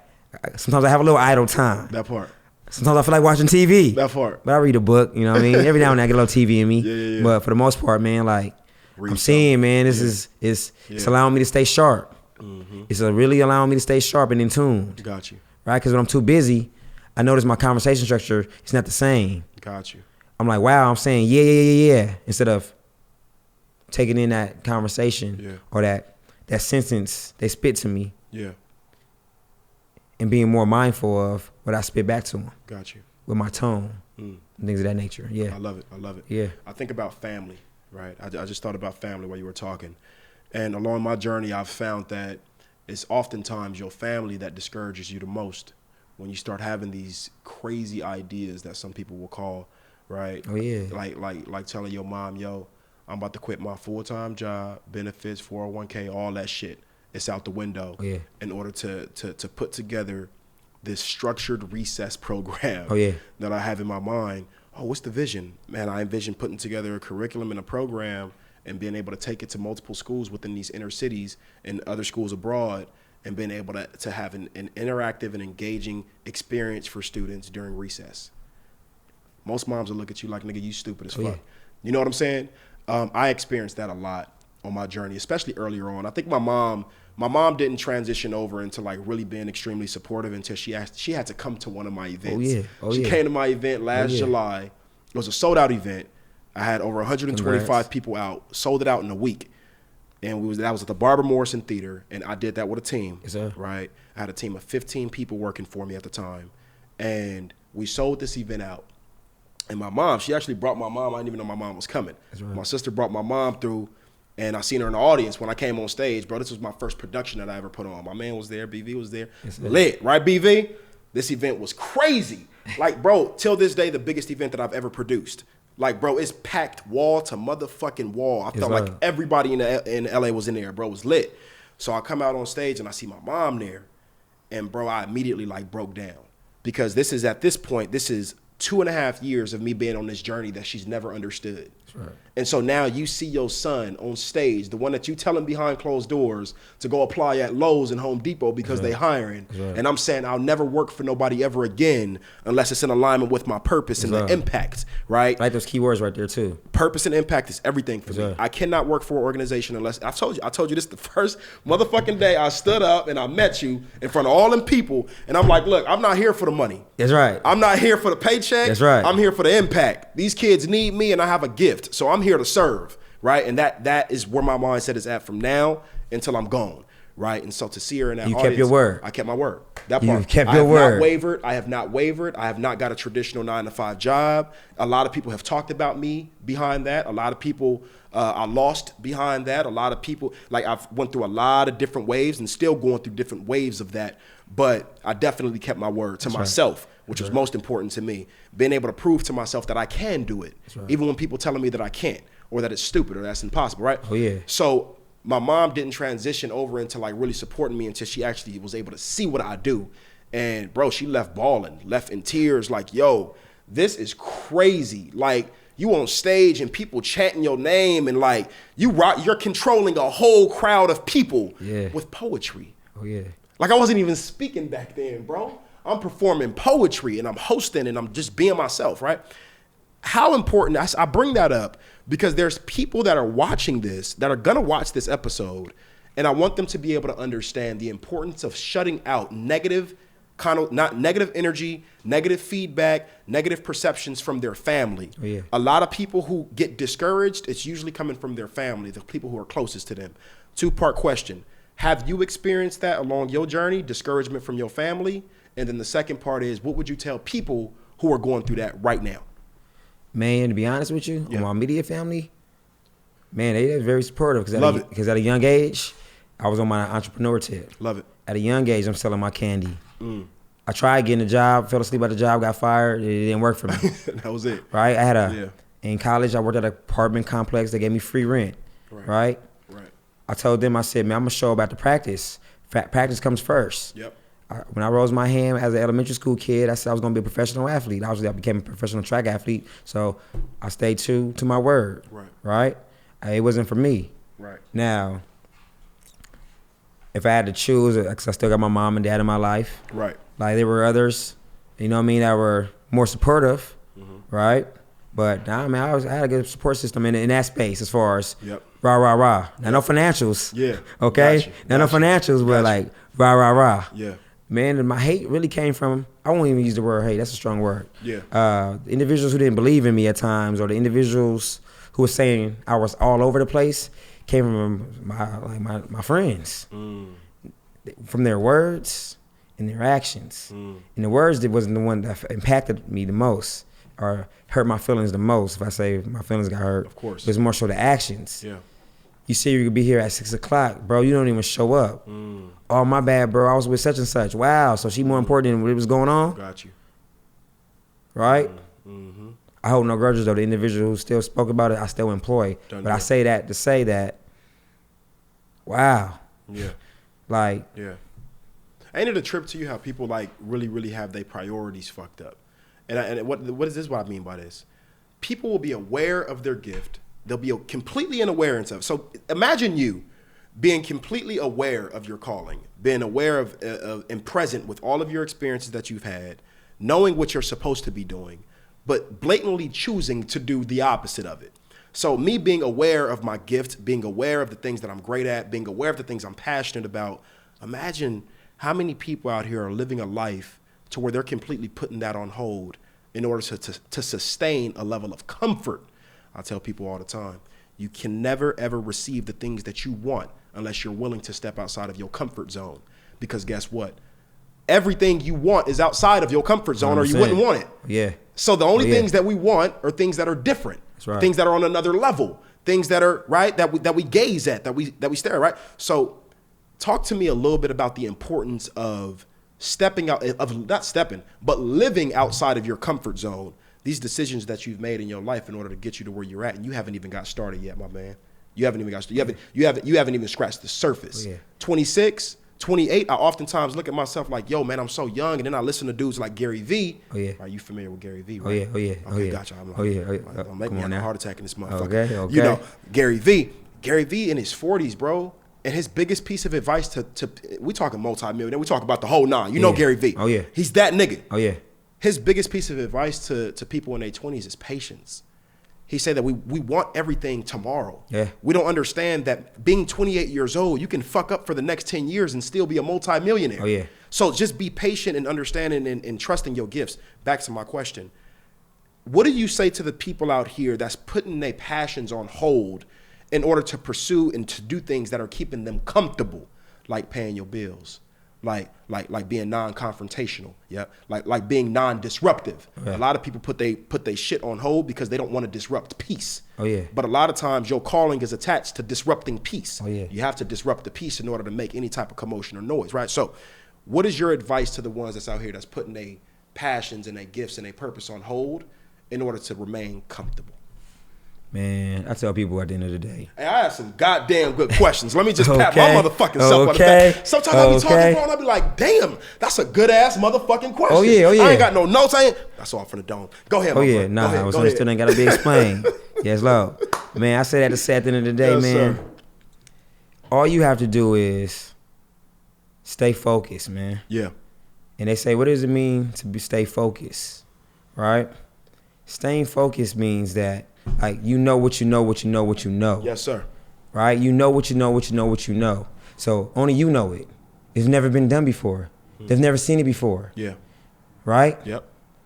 sometimes I have a little idle time. That part. Sometimes I feel like watching TV. That part. But I read a book. You know what I mean? Every now and then I get a little TV in me. Yeah. But for the most part, man, like I'm seeing, man, this is it's allowing me to stay sharp. Mm-hmm. It's really allowing me to stay sharp and in tune. Got you. Right? Because when I'm too busy, I notice my conversation structure is not the same. Got you. I'm like, wow, I'm saying yeah, instead of taking in that conversation or that sentence they spit to me. Yeah. And being more mindful of what I spit back to them. Got you. With my tone and things of that nature. Yeah. I love it. Yeah. I think about family, right? I just thought about family while you were talking. And along my journey, I've found that it's oftentimes your family that discourages you the most when you start having these crazy ideas that some people will call, right? Oh, yeah. Like telling your mom, yo, I'm about to quit my full-time job, benefits, 401k, all that shit. It's out the window in order to put together this structured recess program that I have in my mind. Oh, what's the vision? Man, I envision putting together a curriculum and a program and being able to take it to multiple schools within these inner cities and other schools abroad and being able to have an interactive and engaging experience for students during recess. Most moms will look at you like, nigga, you stupid as fuck. Yeah. You know what I'm saying? I experienced that a lot on my journey, especially earlier on. I think my mom didn't transition over into like really being extremely supportive until she had to come to one of my events. She came to my event last July. It was a sold out event. I had over 125 people out, sold it out in a week. And that was at the Barbara Morrison Theater, and I did that with a team, right? I had a team of 15 people working for me at the time, and we sold this event out. And my mom, she actually brought my mom. I didn't even know my mom was coming. My sister brought my mom through, and I seen her in the audience when I came on stage. Bro, this was my first production that I ever put on. My man was there, BV was there. Lit, right, BV? This event was crazy. Like, bro, till this day, the biggest event that I've ever produced. Like, bro, it's packed wall to motherfucking wall. I felt like everybody in LA was in there, bro. It was lit. So I come out on stage and I see my mom there. And, bro, I immediately, like, broke down. Because this is 2.5 years of me being on this journey that she's never understood. Right. And so now you see your son on stage, the one that you telling behind closed doors to go apply at Lowe's and Home Depot because they hiring. And I'm saying I'll never work for nobody ever again unless it's in alignment with my purpose and the impact, right? I like those key words right there too. Purpose and impact is everything for me. I cannot work for an organization unless, I told you this the first motherfucking day I stood up and I met you in front of all them people and I'm like, look, I'm not here for the money. That's right. I'm not here for the paycheck. That's right. I'm here for the impact. These kids need me and I have a gift. So I'm here to serve, right? And that is where my mindset is at from now until I'm gone, right? And so to see her in that audience. You kept your word. I kept my word. That part. You kept your word. I have not wavered. I have not got a traditional 9-to-5 job. A lot of people have talked about me behind that. A lot of people I lost behind that. A lot of people, like I've went through a lot of different waves and still going through different waves of that. But I definitely kept my word to myself, which was most important to me. Being able to prove to myself that I can do it, even when people telling me that I can't or that it's stupid or that's impossible, right? Oh, yeah. So my mom didn't transition over into like really supporting me until she actually was able to see what I do. And bro, she left bawling, left in tears like, yo, this is crazy. Like, you on stage and people chanting your name and like you're controlling a whole crowd of people with poetry. Oh, yeah. Like I wasn't even speaking back then, bro. I'm performing poetry and I'm hosting and I'm just being myself, right? How important, I bring that up because there's people that are watching this, that are gonna watch this episode, and I want them to be able to understand the importance of shutting out negative energy, negative feedback, negative perceptions from their family. Oh, yeah. A lot of people who get discouraged, it's usually coming from their family, the people who are closest to them. 2-part question. Have you experienced that along your journey, discouragement from your family? And then the second part is, what would you tell people who are going through that right now? Man, to be honest with you, my immediate family, man, they're very supportive because at a young age, I was on my entrepreneur tip. Love it. At a young age, I'm selling my candy. I tried getting a job, fell asleep at the job, got fired. It didn't work for me. That was it. Right? I had in college, I worked at an apartment complex. They gave me free rent. Right? I told them, I said, man, I'm going to show up after practice. Practice comes first. Yep. when I rose my hand as an elementary school kid, I said I was going to be a professional athlete. I became a professional track athlete. So I stayed true to my word. Right? It wasn't for me. Right. Now, if I had to choose, because I still got my mom and dad in my life. Right. Like there were others, you know what I mean, that were more supportive. Right? But nah, man, I had a good support system in that space as far as rah. Now no financials. Yeah. Okay? Now no financials, but like rah. Yeah. Man, and my hate really came from, I won't even use the word hate, that's a strong word. Yeah. The individuals who didn't believe in me at times, or the individuals who were saying I was all over the place, came from my friends. From their words and their actions. And the words that wasn't the one that impacted me the most or hurt my feelings the most. If I say my feelings got hurt, of course, it was more so the actions. Yeah. You say you could be here at 6 o'clock, bro. You don't even show up. Oh, my bad, bro. I was with such and such. Wow. So she more important than what was going on? Got you. Right? I hold no grudges, though. The individual who still spoke about it, I still employ. I say that to say that, wow. Yeah. Like. Yeah. Ain't it a trip to you how people like really have their priorities fucked up? And what is this? What I mean by this? People will be aware of their gift. They'll be completely unaware of. So imagine you being completely aware of your calling, being aware of and present with all of your experiences that you've had, knowing what you're supposed to be doing, but blatantly choosing to do the opposite of it. So me being aware of my gift, being aware of the things that I'm great at, being aware of the things I'm passionate about. Imagine how many people out here are living a life to where they're completely putting that on hold in order to sustain a level of comfort. I tell people all the time, you can never, ever receive the things that you want unless you're willing to step outside of your comfort zone. Because guess what? Everything you want is outside of your comfort zone or you wouldn't want it. Yeah. So the only things that we want are things that are different. That's right. Things that are on another level. Things that are, right, that we gaze at, that we stare at, right? So talk to me a little bit about the importance of stepping out, of not stepping, but living outside of your comfort zone. These decisions that you've made in your life in order to get you to where you're at, and you haven't even got started yet, my man. You haven't even got started. You haven't even scratched the surface. 26, 28, I oftentimes look at myself like, yo, man, I'm so young, and then I listen to dudes like Gary Vee. Are you familiar with Gary Vee, right? Okay, gotcha. I'm making me have a heart attack in this motherfucker. Okay. You know, Gary Vee in his 40s, bro. And his biggest piece of advice to we talking multi-millionaire, we talk about the whole nine. You know Gary Vee. Oh, yeah. He's that nigga. Oh, yeah. His biggest piece of advice to people in their 20s is patience. He said that we want everything tomorrow. Yeah. We don't understand that being 28 years old, you can fuck up for the next 10 years and still be a multi-millionaire. Oh, yeah. So just be patient and understanding and trusting your gifts. Back to my question. What do you say to the people out here that's putting their passions on hold in order to pursue and to do things that are keeping them comfortable, like paying your bills, like being non-confrontational, like being non-disruptive. Yeah. A lot of people put they shit on hold because they don't want to disrupt peace. Oh, yeah. But a lot of times your calling is attached to disrupting peace. Oh, yeah. You have to disrupt the peace in order to make any type of commotion or noise, right? So what is your advice to the ones that's out here that's putting their passions and their gifts and their purpose on hold in order to remain comfortable? Man, I tell people at the end of the day. Hey, I have some goddamn good questions. Let me just pat my motherfucking self on the back. Sometimes I be talking, bro, and I be like, damn, that's a good ass motherfucking question. Oh, yeah. I ain't got no notes. That's all from the dome. Go ahead, I was understood. Ain't got to be explained. Yes, Lord. Man, I say that to say at the end of the day, man. Sir. All you have to do is stay focused, man. Yeah. And they say, what does it mean to stay focused, right? Staying focused means that, like, you know what you know. Yes, sir. Right? You know what you know. So only you know it. It's never been done before. They've never seen it before. Yeah. Right? Yep.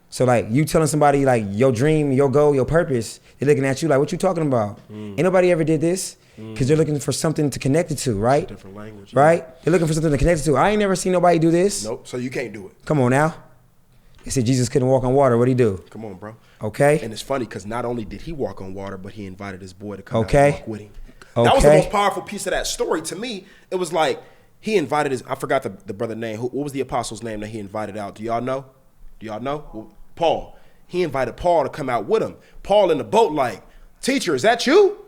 So, like, you telling somebody, like, your dream, your goal, your purpose, they're looking at you like, what you talking about? Ain't nobody ever did this because they're looking for something to connect it to, right? It's a different language. Right? They're looking for something to connect it to. I ain't never seen nobody do this. Nope. So you can't do it. Come on now. They said Jesus couldn't walk on water. What'd he do? Come on, bro. Okay. And it's funny because not only did he walk on water, but he invited his boy to come out and walk with him. Okay. That was the most powerful piece of that story to me. It was like he invited I forgot the brother's name. What was the apostle's name that he invited out? Do y'all know? Well, Paul. He invited Paul to come out with him. Paul in the boat like, teacher, is that you?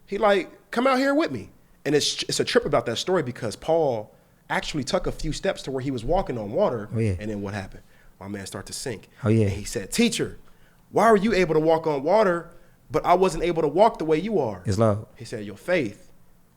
He like, come out here with me. And it's a trip about that story because Paul actually took a few steps to where he was walking on water. Oh, yeah. And then what happened? My man started to sink. Oh, yeah. And he said, teacher, why are you able to walk on water, but I wasn't able to walk the way you are? It's love. He said, your faith.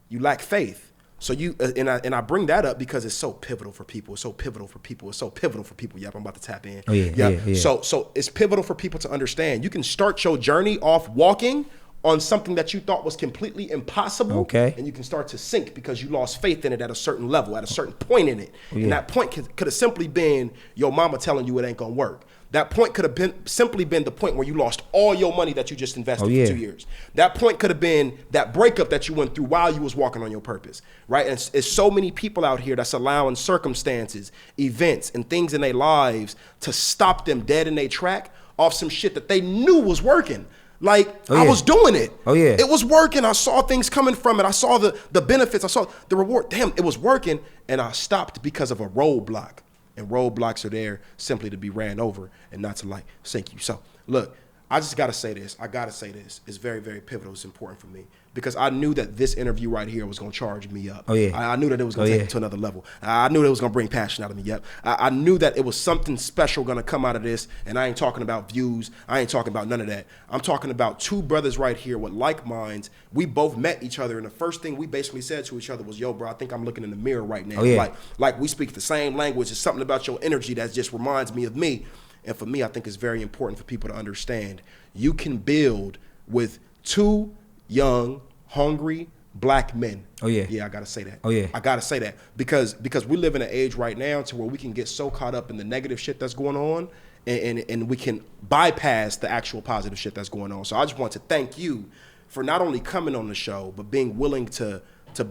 You lack faith. So you and I bring that up because it's so pivotal for people. It's so pivotal for people. It's so pivotal for people. Yep, I'm about to tap in. Oh, yeah, yep. yeah. So it's pivotal for people to understand. You can start your journey off walking on something that you thought was completely impossible. Okay. And you can start to sink because you lost faith in it at a certain level, at a certain point in it. Oh, yeah. And that point could have simply been your mama telling you it ain't gonna work. That point could have simply been the point where you lost all your money that you just invested for 2 years. That point could have been that breakup that you went through while you was walking on your purpose, right? And it's so many people out here that's allowing circumstances, events, and things in their lives to stop them dead in their track off some shit that they knew was working. Like, I was doing it. Oh, yeah. It was working. I saw things coming from it. I saw the benefits. I saw the reward. Damn, it was working. And I stopped because of a roadblock. And roadblocks are there simply to be ran over and not to like sink you. So look, I just got to say this. I got to say this. It's very, very pivotal. It's important for me because I knew that this interview right here was going to charge me up. Oh, yeah. I knew that it was going to take it to another level. I knew that it was going to bring passion out of me. Yep. I knew that it was something special going to come out of this. And I ain't talking about views. I ain't talking about none of that. I'm talking about two brothers right here with like minds. We both met each other. And the first thing we basically said to each other was, yo, bro, I think I'm looking in the mirror right now. Oh, yeah. Like we speak the same language. It's something about your energy that just reminds me of me. And for me, I think it's very important for people to understand you can build with two young, hungry black men. Oh, yeah. Yeah, I got to say that. Oh, yeah. I got to say that because we live in an age right now to where we can get so caught up in the negative shit that's going on and we can bypass the actual positive shit that's going on. So I just want to thank you for not only coming on the show, but being willing to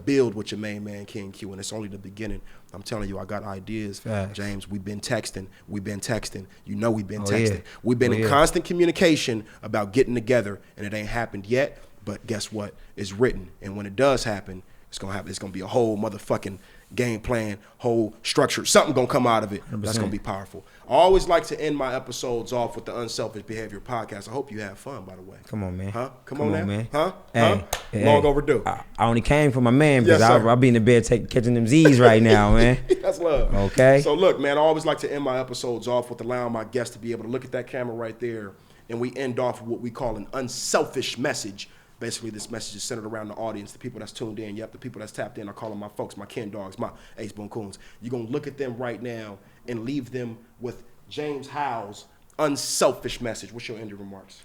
build with your main man, King Q. And it's only the beginning. I'm telling you, I got ideas. Facts. James, we've been texting. You know we've been texting. Yeah. We've been in constant communication about getting together, and it ain't happened yet. But guess what? It's written. And when it does happen, it's gonna happen. It's gonna be a whole motherfucking game plan, whole structure. Something gonna come out of it. 100%. That's gonna be powerful. I always like to end my episodes off with the Unselfish Behavior Podcast. I hope you have fun, by the way. Come on, man. Huh? Come on, man. Huh? Hey, Long overdue. I only came for my man because Yes, sir. I'll be in the bed catching them Z's right now, man. That's love. Okay. So look, man, I always like to end my episodes off with allowing my guests to be able to look at that camera right there, and we end off with what we call an unselfish message. Basically, this message is centered around the audience, the people that's tuned in. Yep, the people that's tapped in. I call them my folks, my kin dogs, my Ace Boone Coons. You're going to look at them right now and leave them with James Howell's unselfish message. What's your ending remarks?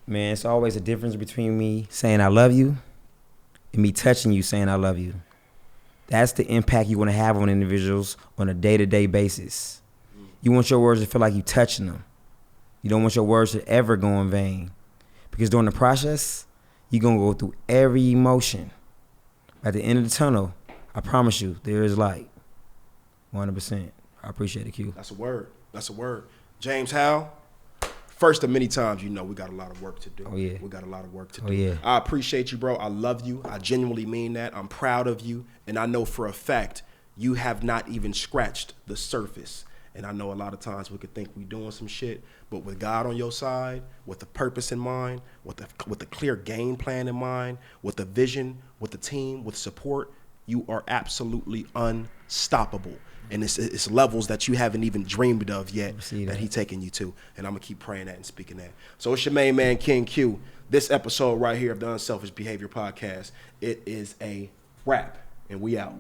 Man, it's always a difference between me saying I love you and me touching you saying I love you. That's the impact you want to have on individuals on a day-to-day basis. You want your words to feel like you touching them. You don't want your words to ever go in vain. Because during the process, you're going to go through every emotion. At the end of the tunnel, I promise you, there is light. 100%. I appreciate it, Q. That's a word. That's a word. James Howell, first of many times, you know we got a lot of work to do. Oh, yeah. We got a lot of work to do. Oh, yeah. I appreciate you, bro. I love you. I genuinely mean that. I'm proud of you. And I know for a fact you have not even scratched the surface. And I know a lot of times we could think we doing some shit, but with God on your side, with the purpose in mind, with the clear game plan in mind, with the vision, with the team, with support, you are absolutely unstoppable. And it's levels that you haven't even dreamed of yet that he taking you to. And I'm going to keep praying that and speaking that. So it's your main man, King Q. This episode right here of the Unselfish Behavior Podcast, it is a wrap. And we out.